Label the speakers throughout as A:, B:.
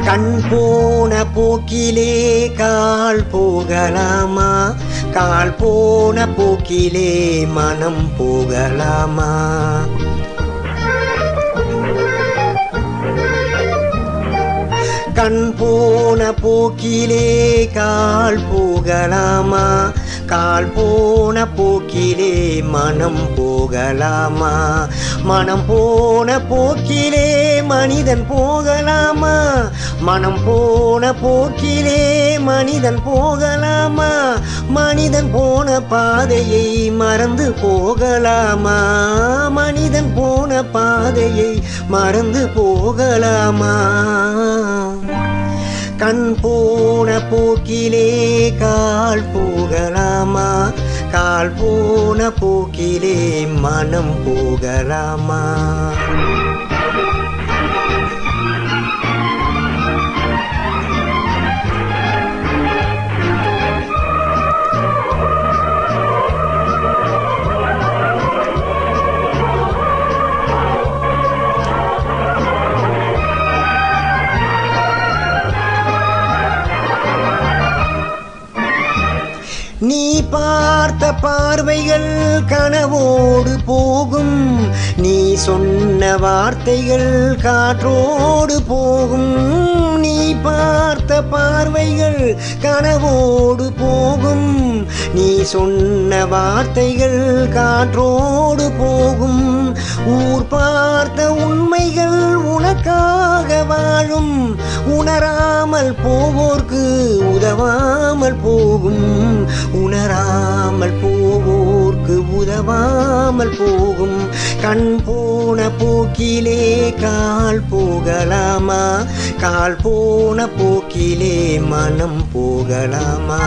A: கண் போன போக்கிலே கால் போகலாமா, கால் போன போக்கிலே மனம் போகலாமா. கண் போன போக்கிலே கால் போகலாமா, கால் போன போக்கிலே மனம் போகலாமா. மனம் போன போக்கிலே மனிதன் போகலாமா, மனம் போன போக்கிலே மனிதன் போகலாமா. மனிதன் போன பாதையை மறந்து போகலாமா, மனிதன் போன பாதையை மறந்து போகலாமா. கண் போன போக்கிலே கால் போகலாமா, கால் போன போக்கிலே மனம் போகலாமா. நீ பார்த்த பார்வைகள் கனவோடு போகும், நீ சொன்ன வார்த்தைகள் காற்றோடு போகும். நீ பார்த்த பார்வைகள் கனவோடு போகும், நீ சொன்ன வார்த்தைகள் காற்றோடு போகும். ஊர் பார்த்த உண்மைகள் உனக்காக வாழும், உணராமல் போவோர்க்கு உதவாமல் போகும், உணராமல் போவோர்க்கு உதவாமல் போகும். கண் போன போக்கிலே கால் போகலாமா, கால் போன போக்கிலே மனம் போகலாமா.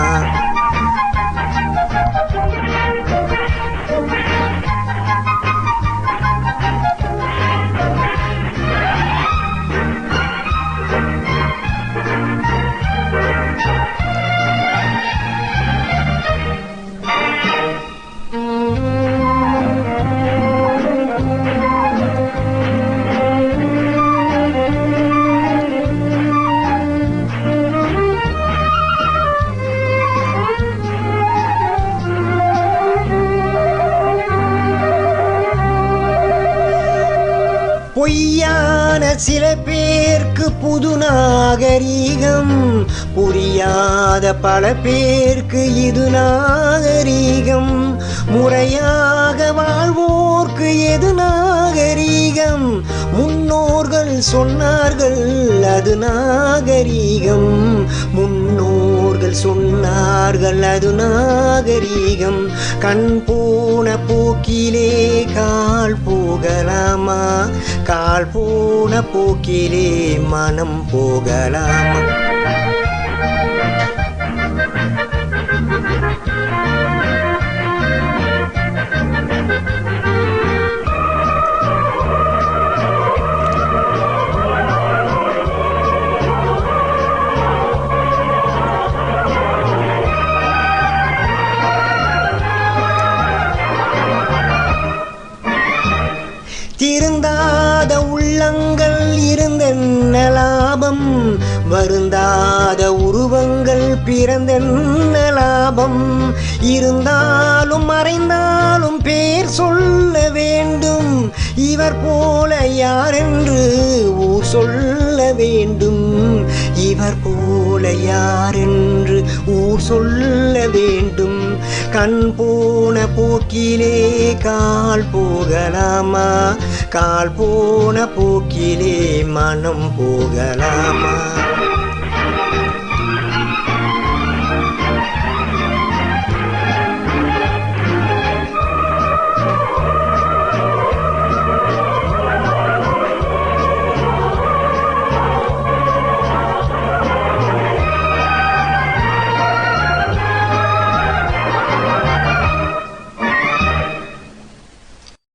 A: பொய்யான சில பேர்க்கு புது நாகரீகம், புரியாத பல பேர்க்கு இது நாகரீகம். முறையாக வாழ்வோர்க்கு எது நாகரீகம், முன்னோர்கள் சொன்னார்கள் அது நாகரீகம், முன்னோர்கள் சொன்னார்கள் அது நாகரீகம். கண் போன போக்கிலே கால் போகலாமா, கால் போன போக்கிலே மனம் போகலாமா. திருந்தாத உள்ளங்கள் இருந்தென்ன லாபம், வருந்தாத உருவங்கள் பிறந்தென்ன லாபம். இருந்தாலும் மறைந்தாலும் பேர் சொல்ல வேண்டும், இவர் போல யாரென்று ஊர் சொல்ல வேண்டும், இவர் போல யாரென்று ஊர் சொல்ல வேண்டும். கண் போன போக்கிலே கால் போகலாமா, கால் போன போக்கிலே மனம் போகலாமா.